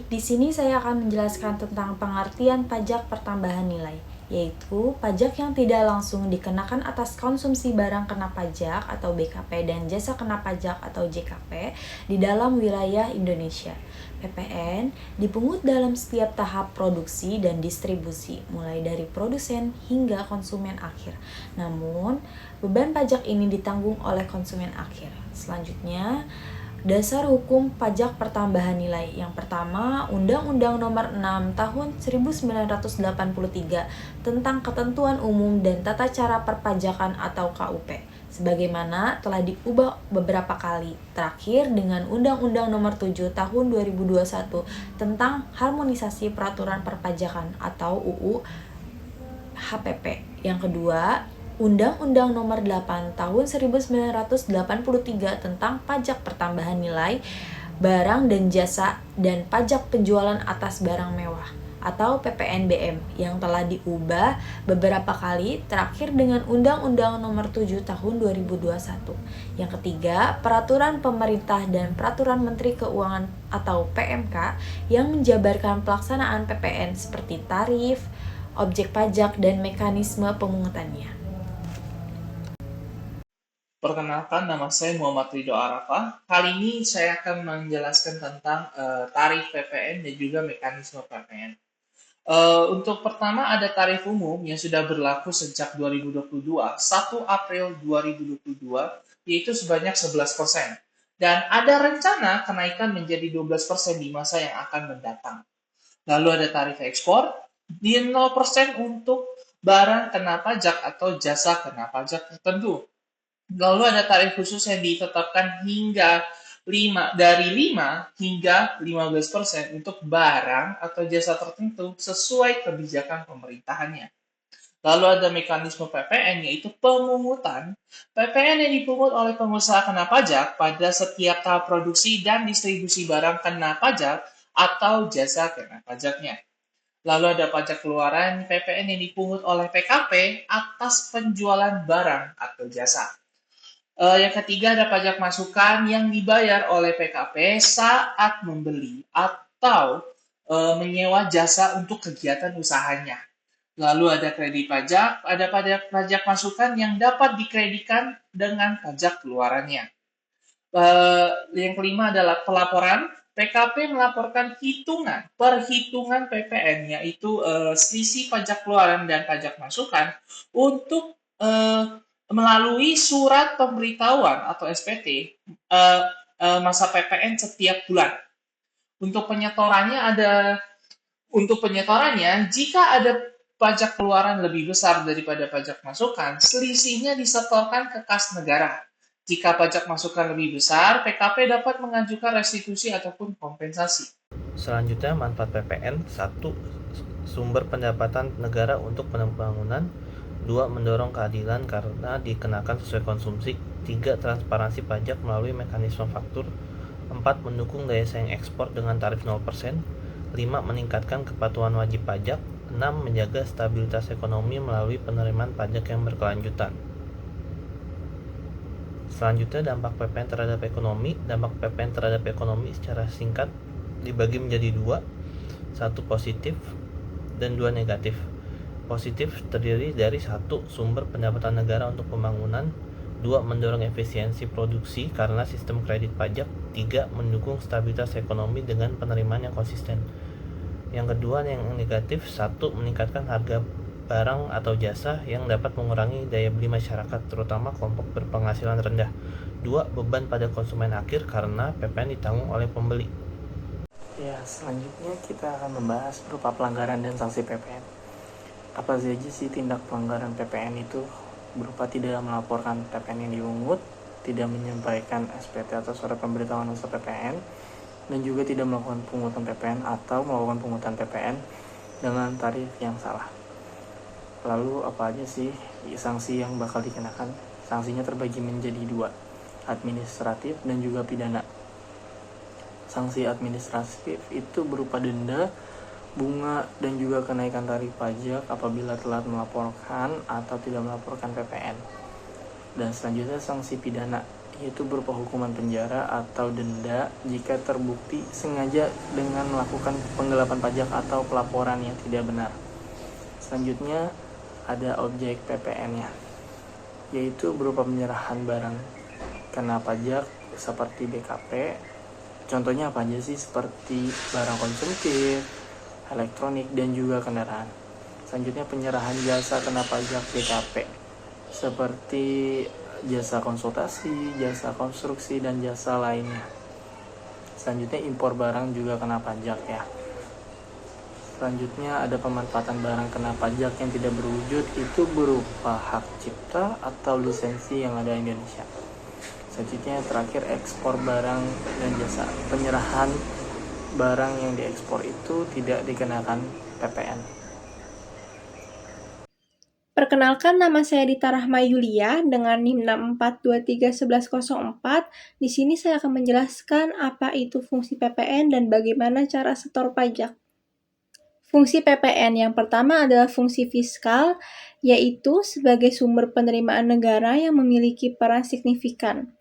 Baik, di sini saya akan menjelaskan tentang pengertian pajak pertambahan nilai, yaitu pajak yang tidak langsung dikenakan atas konsumsi barang kena pajak atau BKP dan jasa kena pajak atau JKP di dalam wilayah Indonesia. PPN dipungut dalam setiap tahap produksi dan distribusi, mulai dari produsen hingga konsumen akhir. Namun, beban pajak ini ditanggung oleh konsumen akhir. Selanjutnya, dasar hukum pajak pertambahan nilai. Yang pertama, Undang-Undang Nomor 6 Tahun 1983 tentang Ketentuan Umum dan Tata Cara Perpajakan atau KUP, sebagaimana telah diubah beberapa kali. Terakhir dengan Undang-Undang Nomor 7 Tahun 2021 tentang Harmonisasi Peraturan Perpajakan atau UU HPP. Yang kedua, Undang-Undang Nomor 8 Tahun 1983 tentang Pajak Pertambahan Nilai Barang dan Jasa dan Pajak Penjualan Atas Barang Mewah atau PPNBM yang telah diubah beberapa kali, terakhir dengan Undang-Undang Nomor 7 Tahun 2021. Yang ketiga, Peraturan Pemerintah dan Peraturan Menteri Keuangan atau PMK yang menjabarkan pelaksanaan PPN seperti tarif, objek pajak, dan mekanisme pemungutannya. Perkenalkan, nama saya Muhammad Ridho Arafah. Kali ini saya akan menjelaskan tentang tarif PPN dan juga mekanisme PPN. Untuk pertama ada tarif umum yang sudah berlaku sejak 2022, 1 April 2022, yaitu sebanyak 11%. Dan ada rencana kenaikan menjadi 12% di masa yang akan mendatang. Lalu ada tarif ekspor di 0% untuk barang kena pajak atau jasa kena pajak tertentu. Lalu ada tarif khusus yang ditetapkan dari 5 hingga 15% untuk barang atau jasa tertentu sesuai kebijakan pemerintahannya. Lalu ada mekanisme PPN, yaitu pemungutan. PPN yang dipungut oleh pengusaha kena pajak pada setiap tahap produksi dan distribusi barang kena pajak atau jasa kena pajaknya. Lalu ada pajak keluaran PPN yang dipungut oleh PKP atas penjualan barang atau jasa. Yang ketiga ada pajak masukan yang dibayar oleh PKP saat membeli atau menyewa jasa untuk kegiatan usahanya. Lalu ada kredit pajak, ada pajak masukan yang dapat dikreditkan dengan pajak keluarannya. Yang kelima adalah pelaporan. PKP melaporkan perhitungan PPN, yaitu selisih pajak keluaran dan pajak masukan untuk melalui surat pemberitahuan atau SPT masa PPN setiap bulan. Untuk penyetorannya, jika ada pajak keluaran lebih besar daripada pajak masukan, selisihnya disetorkan ke kas negara. Jika pajak masukan lebih besar, PKP dapat mengajukan restitusi ataupun kompensasi. Selanjutnya, manfaat PPN. 1. Sumber pendapatan negara untuk pembangunan. 2. Mendorong keadilan karena dikenakan sesuai konsumsi. 3. Transparansi pajak melalui mekanisme faktur. 4. Mendukung daya saing ekspor dengan tarif 0%. 5. Meningkatkan kepatuhan wajib pajak. 6. Menjaga stabilitas ekonomi melalui penerimaan pajak yang berkelanjutan. Selanjutnya, dampak PPN terhadap ekonomi. Dampak PPN terhadap ekonomi secara singkat dibagi menjadi 2. 1 positif dan 2 negatif. Positif terdiri dari 1. Sumber pendapatan negara untuk pembangunan. 2. Mendorong efisiensi produksi karena sistem kredit pajak. 3. Mendukung stabilitas ekonomi dengan penerimaan yang konsisten. Yang kedua, yang negatif. 1. Meningkatkan harga barang atau jasa yang dapat mengurangi daya beli masyarakat, terutama kelompok berpenghasilan rendah. 2. Beban pada konsumen akhir karena PPN ditanggung oleh pembeli. Ya, selanjutnya kita akan membahas berupa pelanggaran dan sanksi PPN. Apa saja sih tindak pelanggaran PPN itu? Berupa tidak melaporkan PPN yang dipungut, tidak menyampaikan SPT atau surat pemberitahuan usaha PPN, dan juga tidak melakukan pungutan PPN atau melakukan pungutan PPN dengan tarif yang salah. Lalu apa aja sih sanksi yang bakal dikenakan? Sanksinya terbagi menjadi 2, administratif dan juga pidana. Sanksi administratif itu berupa denda, bunga, dan juga kenaikan tarif pajak apabila telat melaporkan atau tidak melaporkan PPN. Dan selanjutnya sanksi pidana, yaitu berupa hukuman penjara atau denda jika terbukti sengaja dengan melakukan penggelapan pajak atau pelaporan yang tidak benar. Selanjutnya ada objek PPN-nya, yaitu berupa penyerahan barang kena pajak seperti BKP. Contohnya apa aja sih? Seperti barang konsumtif, elektronik, dan juga kendaraan. Selanjutnya penyerahan jasa kena pajak BKP, seperti jasa konsultasi, jasa konstruksi, dan jasa lainnya. Selanjutnya impor barang juga kena pajak ya. Selanjutnya ada pemanfaatan barang kena pajak yang tidak berwujud, itu berupa hak cipta atau lisensi yang ada di Indonesia. Selanjutnya terakhir ekspor barang dan jasa. Penyerahan barang yang diekspor itu tidak dikenakan PPN. Perkenalkan, nama saya Dita Rahma Yulia dengan NIM 642311104. Di sini saya akan menjelaskan apa itu fungsi PPN dan bagaimana cara setor pajak. Fungsi PPN yang pertama adalah fungsi fiskal, yaitu sebagai sumber penerimaan negara yang memiliki peran signifikan.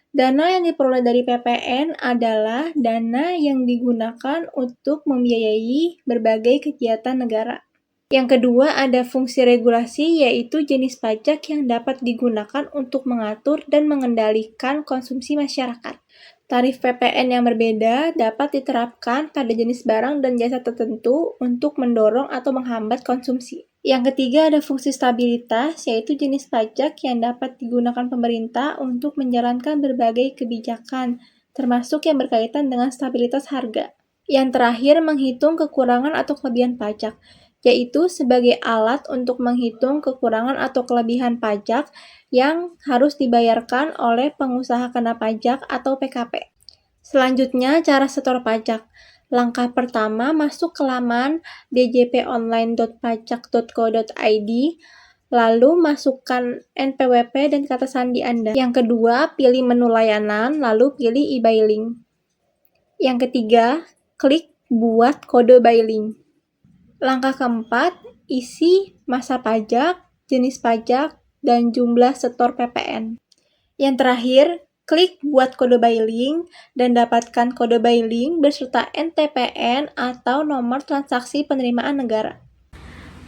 Dana yang diperoleh dari PPN adalah dana yang digunakan untuk membiayai berbagai kegiatan negara. Yang kedua ada fungsi regulasi, yaitu jenis pajak yang dapat digunakan untuk mengatur dan mengendalikan konsumsi masyarakat. Tarif PPN yang berbeda dapat diterapkan pada jenis barang dan jasa tertentu untuk mendorong atau menghambat konsumsi. Yang ketiga ada fungsi stabilitas, yaitu jenis pajak yang dapat digunakan pemerintah untuk menjalankan berbagai kebijakan, termasuk yang berkaitan dengan stabilitas harga. Yang terakhir menghitung kekurangan atau kelebihan pajak, yaitu sebagai alat untuk menghitung kekurangan atau kelebihan pajak yang harus dibayarkan oleh pengusaha kena pajak atau PKP. Selanjutnya, cara setor pajak. Langkah pertama, masuk ke laman djponline.pajak.co.id, lalu masukkan NPWP dan kata sandi Anda. Yang kedua, pilih menu layanan, lalu pilih e-buy link. Yang ketiga, klik buat kode buy link. Langkah keempat, isi masa pajak, jenis pajak, dan jumlah setor PPN. Yang terakhir, klik buat kode buy link dan dapatkan kode buy link beserta NTPN atau nomor transaksi penerimaan negara.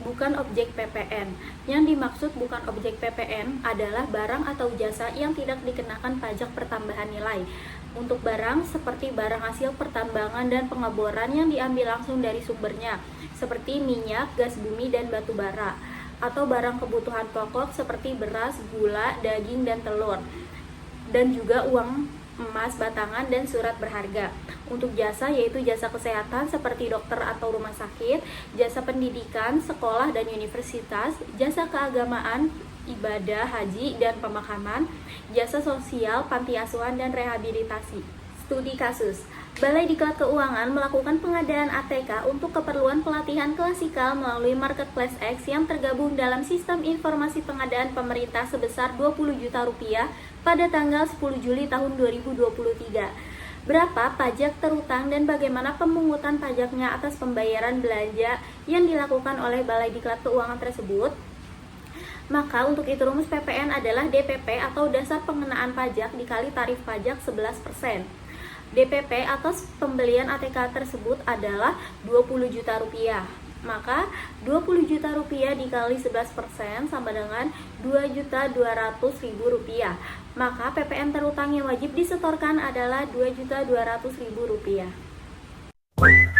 Bukan objek PPN. Yang dimaksud bukan objek PPN adalah barang atau jasa yang tidak dikenakan pajak pertambahan nilai. Untuk barang seperti barang hasil pertambangan dan pengeboran yang diambil langsung dari sumbernya, seperti minyak, gas bumi, dan batu bara, atau barang kebutuhan pokok seperti beras, gula, daging, dan telur, dan juga uang emas batangan dan surat berharga. Untuk jasa yaitu jasa kesehatan seperti dokter atau rumah sakit, jasa pendidikan, sekolah dan universitas, jasa keagamaan, ibadah, haji, dan pemakaman, jasa sosial, panti asuhan, dan rehabilitasi. Studi kasus. Balai Diklat Keuangan melakukan pengadaan ATK untuk keperluan pelatihan klasikal melalui Marketplace X yang tergabung dalam sistem informasi pengadaan pemerintah sebesar Rp20 juta pada tanggal 10 Juli tahun 2023. Berapa pajak terutang dan bagaimana pemungutan pajaknya atas pembayaran belanja yang dilakukan oleh Balai Diklat Keuangan tersebut? Maka untuk itu rumus PPN adalah DPP atau dasar pengenaan pajak dikali tarif pajak 11%. DPP atas pembelian ATK tersebut adalah Rp20 juta. Maka Rp20 juta dikali 11% sama dengan Rp2.200.000. Maka PPN terutang yang wajib disetorkan adalah Rp2.200.000.